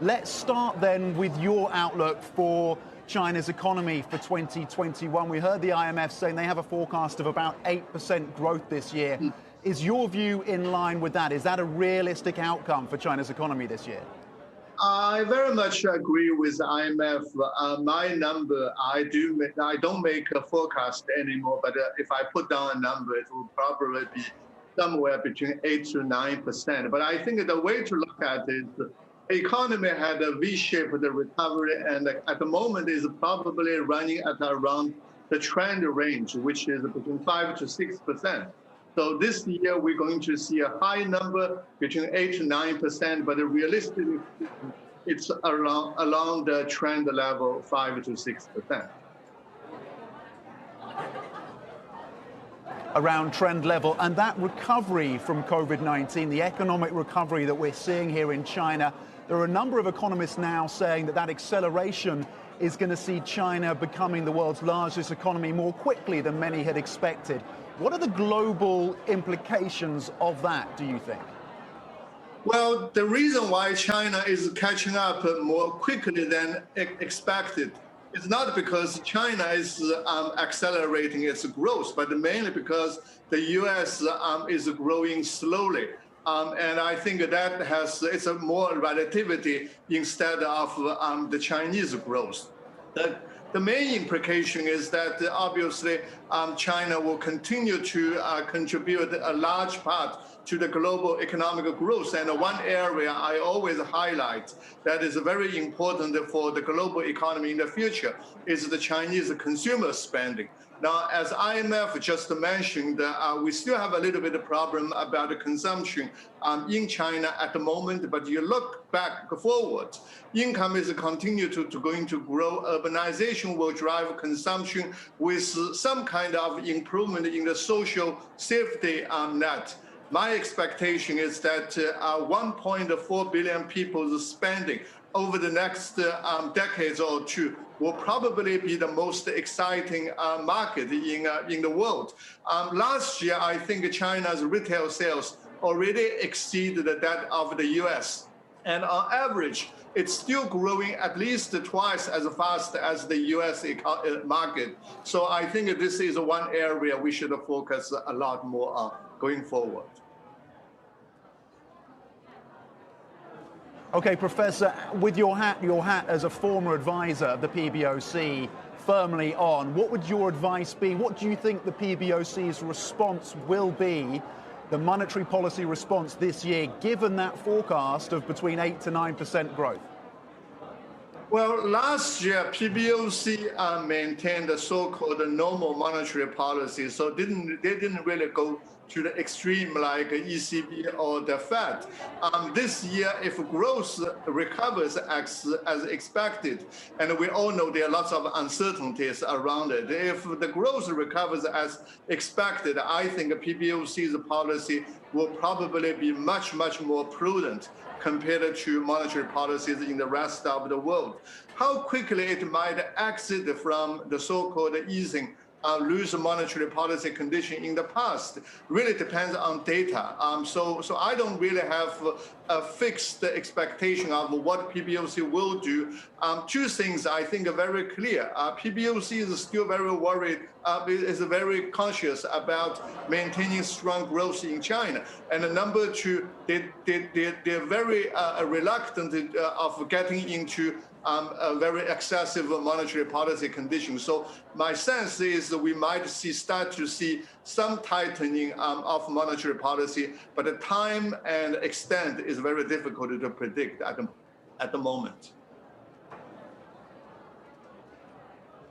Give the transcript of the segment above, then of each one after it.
Let's start then with your outlook for China's economy for 2021. We heard the IMF saying they have a forecast of about 8% growth this year. Is your view in line with that? Is that a realistic outcome for China's economy this year? I very much agree with the IMF. My number, I don't make a forecast anymore, but if I put down a number, it will probably be somewhere between 8 to 9%. But I think the way to look at it, the economy had a V-shaped recovery, and at the moment is probably running at around the trend range, which is between 5 to 6%. So this year we're going to see a high number between 8 to 9%, but realistically it's along the trend level 5 to 6%. Around trend level, and that recovery from COVID-19, the economic recovery that we're seeing here in China, there are a number of economists now saying that acceleration is going to see China becoming the world's largest economy more quickly than many had expected. What are the global implications of that, do you think? Well, the reason why China is catching up more quickly than expected is not because China is accelerating its growth, but mainly because the U.S. is growing slowly. And I think that it's a more relativity instead of the Chinese growth. The main implication is that obviously China will continue to contribute a large part to the global economic growth. And one area I always highlight that is very important for the global economy in the future is the Chinese consumer spending. Now, as IMF just mentioned, we still have a little bit of problem about the consumption in China at the moment, but you look back forward, income is continue to going to grow. Urbanization will drive consumption with some kind of improvement in the social safety net. My expectation is that 1.4 billion people's spending over the next decades or two will probably be the most exciting market in the world. Last year, I think China's retail sales already exceeded that of the US. And on average, it's still growing at least twice as fast as the US market. So I think this is one area we should focus a lot more on going forward. Okay, Professor, with your hat as a former advisor of the PBOC firmly on, what would your advice be? What do you think the PBOC's response will be, the monetary policy response this year, given that forecast of between 8 to 9% growth? Well, last year, PBOC maintained the so-called normal monetary policy, so they didn't really go to the extreme like ECB or the Fed. This year, if growth recovers as expected, and we all know there are lots of uncertainties around it, if the growth recovers as expected, I think PBOC's policy will probably be much, much more prudent compared to monetary policies in the rest of the world. How quickly it might exit from the so-called easing loose monetary policy condition in the past really depends on data. So I don't really have a fixed expectation of what PBOC will do. Two things I think are very clear. PBOC is still very worried, is very conscious about maintaining strong growth in China. And number two, they're very reluctant of getting into a very excessive monetary policy condition. So my sense is that we might start to see some tightening of monetary policy, but the time and extent is very difficult to predict at the moment.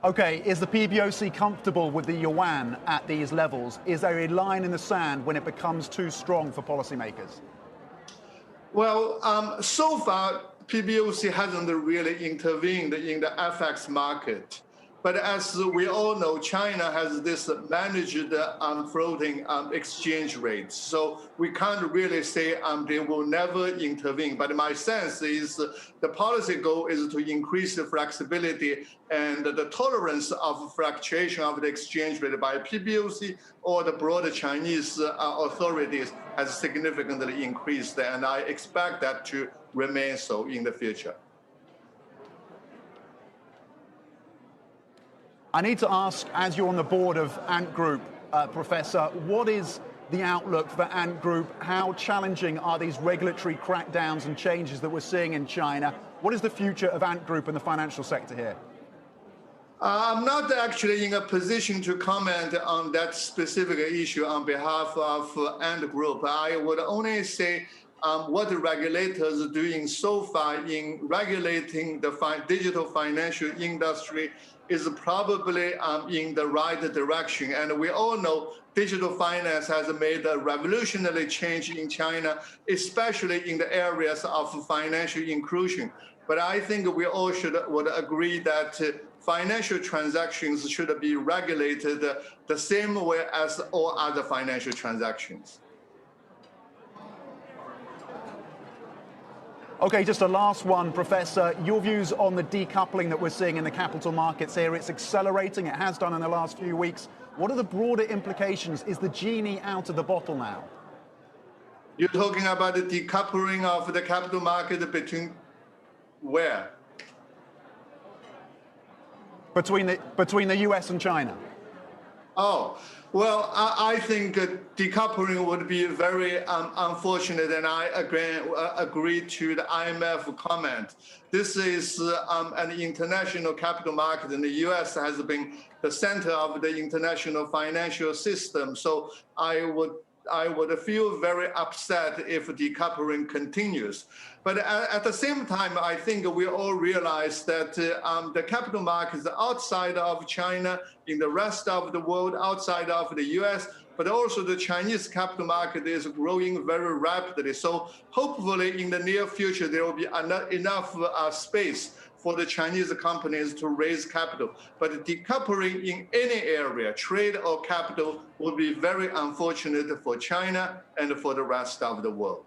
Okay, is the PBOC comfortable with the yuan at these levels? Is there a line in the sand when it becomes too strong for policymakers? Well, so far, PBOC hasn't really intervened in the FX market. But as we all know, China has this managed floating exchange rate. So we can't really say they will never intervene. But my sense is the policy goal is to increase the flexibility and the tolerance of fluctuation of the exchange rate by PBOC or the broader Chinese authorities has significantly increased. And I expect that to remain so in the future. I need to ask, as you're on the board of Ant Group, Professor, what is the outlook for Ant Group? How challenging are these regulatory crackdowns and changes that we're seeing in China? What is the future of Ant Group and the financial sector here? I'm not actually in a position to comment on that specific issue on behalf of Ant Group. I would only say what the regulators are doing so far in regulating the digital financial industry is probably in the right direction. And we all know digital finance has made a revolutionary change in China, especially in the areas of financial inclusion. But I think we all would agree that financial transactions should be regulated the same way as all other financial transactions. Okay, just a last one, Professor. Your views on the decoupling that we're seeing in the capital markets here. It's accelerating. It has done in the last few weeks. What are the broader implications? Is the genie out of the bottle now? You're talking about the decoupling of the capital market between where? Between the US and China. Oh, well, I think decoupling would be very unfortunate, and I agree to the IMF comment. This is an international capital market, and the US has been the center of the international financial system. So I would feel very upset if decoupling continues. But at the same time, I think we all realize that the capital markets outside of China, in the rest of the world, outside of the US, but also the Chinese capital market is growing very rapidly. So hopefully in the near future, there will be enough space for the Chinese companies to raise capital. But decoupling in any area, trade or capital, would be very unfortunate for China and for the rest of the world.